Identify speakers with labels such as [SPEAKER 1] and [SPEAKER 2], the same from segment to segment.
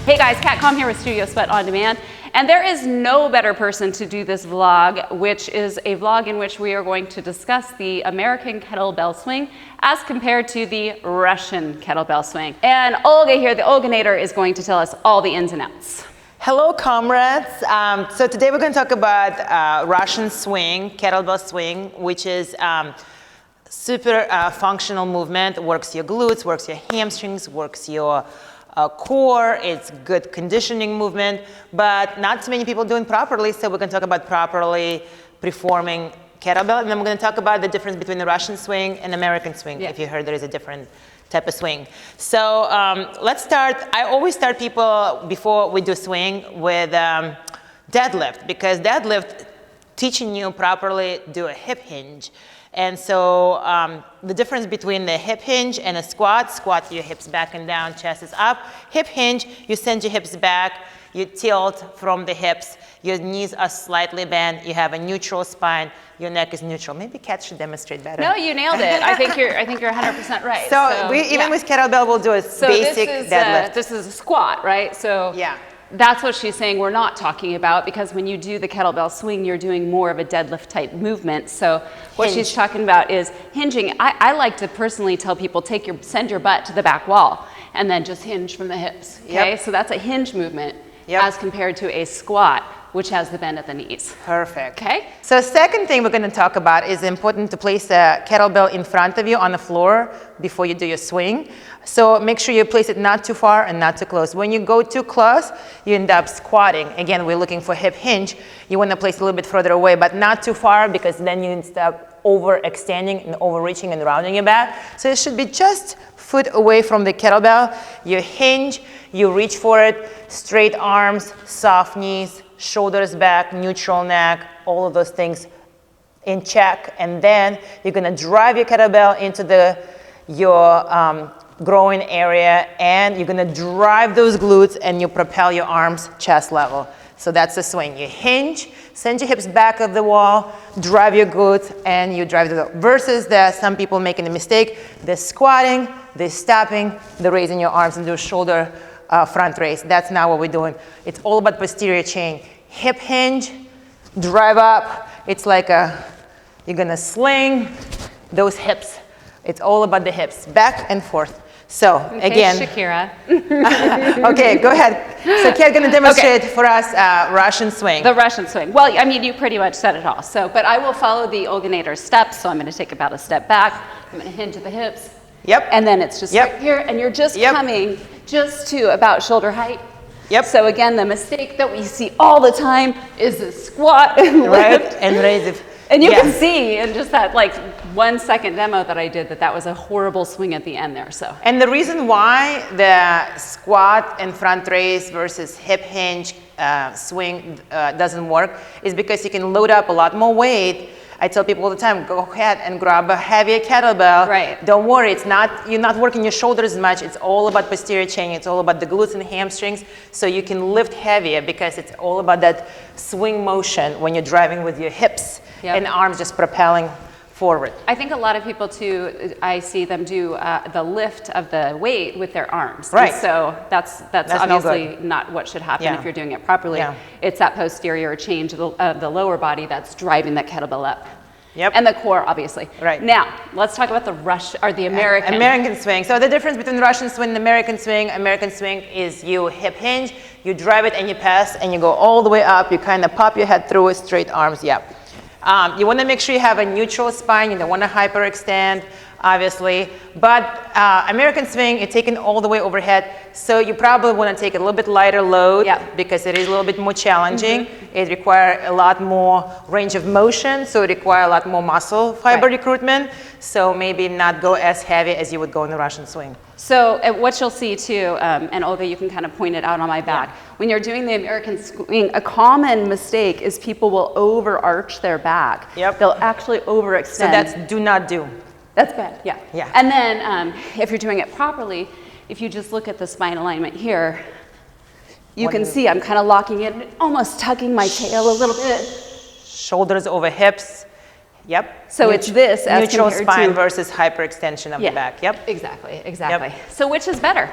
[SPEAKER 1] Hey guys, Kom here with Studio Sweat On Demand. And there is no better person to do this vlog, which is a vlog in which we are going to discuss the American kettlebell swing as compared to the Russian kettlebell swing. And Olga here, the Olganator, is going to tell us all the ins and outs.
[SPEAKER 2] Hello, comrades. So today we're going to talk about Russian swing, kettlebell swing, which is super functional movement. It works your glutes, works your hamstrings, works your core. It's good conditioning movement, but not too many people doing properly. So we're going to talk about properly performing kettlebell, and then we're going to talk about the difference between the Russian swing and American swing. If you heard there is a different type of swing. So let's start. I always start people before we do swing with deadlift, because deadlift teaching you properly do a hip hinge. And so the difference between the hip hinge and a squat, your hips back and down, chest is up. Hip hinge, you send your hips back, you tilt from the hips, your knees are slightly bent, you have a neutral spine, your neck is neutral. Maybe Kat should demonstrate better.
[SPEAKER 1] No, you nailed it. I think you're 100% right.
[SPEAKER 2] So even with kettlebell, we'll do a basic deadlift.
[SPEAKER 1] This is a squat, right? So that's what she's saying we're not talking about, because when you do the kettlebell swing, you're doing more of a deadlift type movement. So what she's talking about is hinging. I like to personally tell people, send your butt to the back wall and then just hinge from the hips. Okay, so that's a hinge movement as compared to a squat, which has the bend at the knees.
[SPEAKER 2] Perfect.
[SPEAKER 1] Okay.
[SPEAKER 2] So second thing we're going to talk about is important to place a kettlebell in front of you on the floor before you do your swing. So make sure you place it not too far and not too close. When you go too close, you end up squatting. Again, we're looking for hip hinge. You want to place it a little bit further away, but not too far, because then you end up overextending and overreaching and rounding your back. So it should be just foot away from the kettlebell. You hinge, you reach for it, straight arms, soft knees, shoulders back, neutral neck, all of those things in check. And then you're going to drive your kettlebell into your groin area, and you're going to drive those glutes, and you propel your arms chest level. So that's the swing. You hinge, send your hips back of the wall, drive your glutes, and you drive the versus some people making a mistake. They're squatting, they're stopping, they're raising your arms and do shoulder front raise. That's not what we're doing. It's all about posterior chain. Hip hinge, drive up. It's like you're going to sling those hips. It's all about the hips, back and forth. So again,
[SPEAKER 1] Shakira.
[SPEAKER 2] Okay, go ahead. So Kat's going to demonstrate for us Russian swing.
[SPEAKER 1] The Russian swing. Well, I mean, you pretty much said it all. So, but I will follow the Olganator steps. So I'm going to take about a step back. I'm going to hinge at the hips. And then it's just right here, and you're just coming just to about shoulder height. So again, the mistake that we see all the time is the squat and lift
[SPEAKER 2] and raise it.
[SPEAKER 1] And you can see in just that 1 second demo that I did that was a horrible swing at the end there. So. And
[SPEAKER 2] the reason why the squat and front raise versus hip hinge swing doesn't work is because you can load up a lot more weight. I tell people all the time, go ahead and grab a heavier kettlebell. Don't worry, you're not working your shoulders as much. It's all about posterior chain. It's all about the glutes and the hamstrings. So you can lift heavier, because it's all about that swing motion when you're driving with your hips and arms just propelling forward.
[SPEAKER 1] I think a lot of people too, I see them do the lift of the weight with their arms. And so that's obviously not what should happen if you're doing it properly. It's that posterior chain to the lower body that's driving that kettlebell up. And the core, obviously. Now, let's talk about the American
[SPEAKER 2] swing. So the difference between the Russian swing and the American swing is you hip hinge, you drive it and you pass, and you go all the way up. You kind of pop your head through it, straight arms, you want to make sure you have a neutral spine. You don't want to hyperextend, obviously. But American swing, you're taking all the way overhead. So you probably want to take a little bit lighter load because it is a little bit more challenging. It requires a lot more range of motion. So it requires a lot more muscle fiber recruitment. So maybe not go as heavy as you would go in the Russian swing.
[SPEAKER 1] So what you'll see too, and Olga, you can kind of point it out on my back. When you're doing the American swing, a common mistake is people will overarch their back. They'll actually overextend.
[SPEAKER 2] So that's do not do.
[SPEAKER 1] That's bad, And then if you're doing it properly, if you just look at the spine alignment here, you can see I'm kind of locking in, almost tucking my tail a little bit.
[SPEAKER 2] Shoulders over hips.
[SPEAKER 1] So it's this as
[SPEAKER 2] neutral spine versus hyperextension of the back.
[SPEAKER 1] Exactly. So which is better?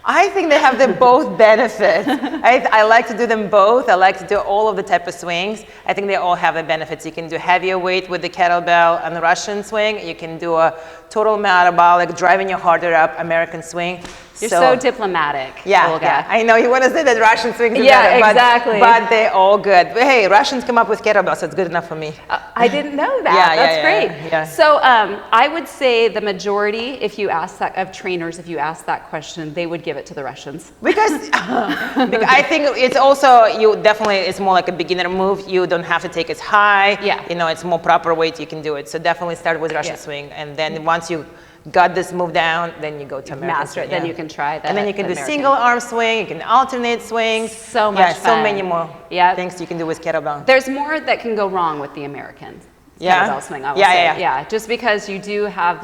[SPEAKER 2] I think they have the both benefits. I like to do them both. I like to do all of the type of swings. I think they all have the benefits. You can do heavier weight with the kettlebell and the Russian swing. You can do a total metabolic, driving you harder up American swing.
[SPEAKER 1] You're so diplomatic, Olga.
[SPEAKER 2] Yeah, I know you want to say that Russian swings are
[SPEAKER 1] better,
[SPEAKER 2] exactly. But they're all good. But hey, Russians come up with kettlebells, so it's good enough for me.
[SPEAKER 1] I didn't know that. That's great. Yeah. So I would say the majority, if you ask that of trainers, if you ask that question, they would give it to the Russians.
[SPEAKER 2] Because I think it's also, it's more like a beginner move. You don't have to take it high.
[SPEAKER 1] Yeah.
[SPEAKER 2] You know, it's more proper weight, you can do it. So definitely start with Russian swing. And then once you got this move down, then you go to American
[SPEAKER 1] master it, then you can try that.
[SPEAKER 2] And then you can do single arm swing, you can alternate swings.
[SPEAKER 1] So much fun.
[SPEAKER 2] So many more things you can do with kettlebell.
[SPEAKER 1] There's more that can go wrong with the American kettlebell swing, I will say. Yeah, just because you do have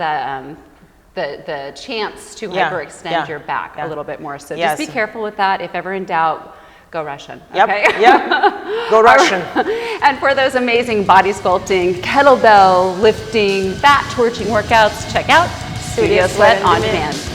[SPEAKER 1] the chance to hyperextend your back a little bit more. So just be careful with that. If ever in doubt, go Russian. Okay?
[SPEAKER 2] Yep. Go Russian.
[SPEAKER 1] And for those amazing body sculpting, kettlebell lifting, fat torching workouts, check out SSoD Full Experiencewhere on demand.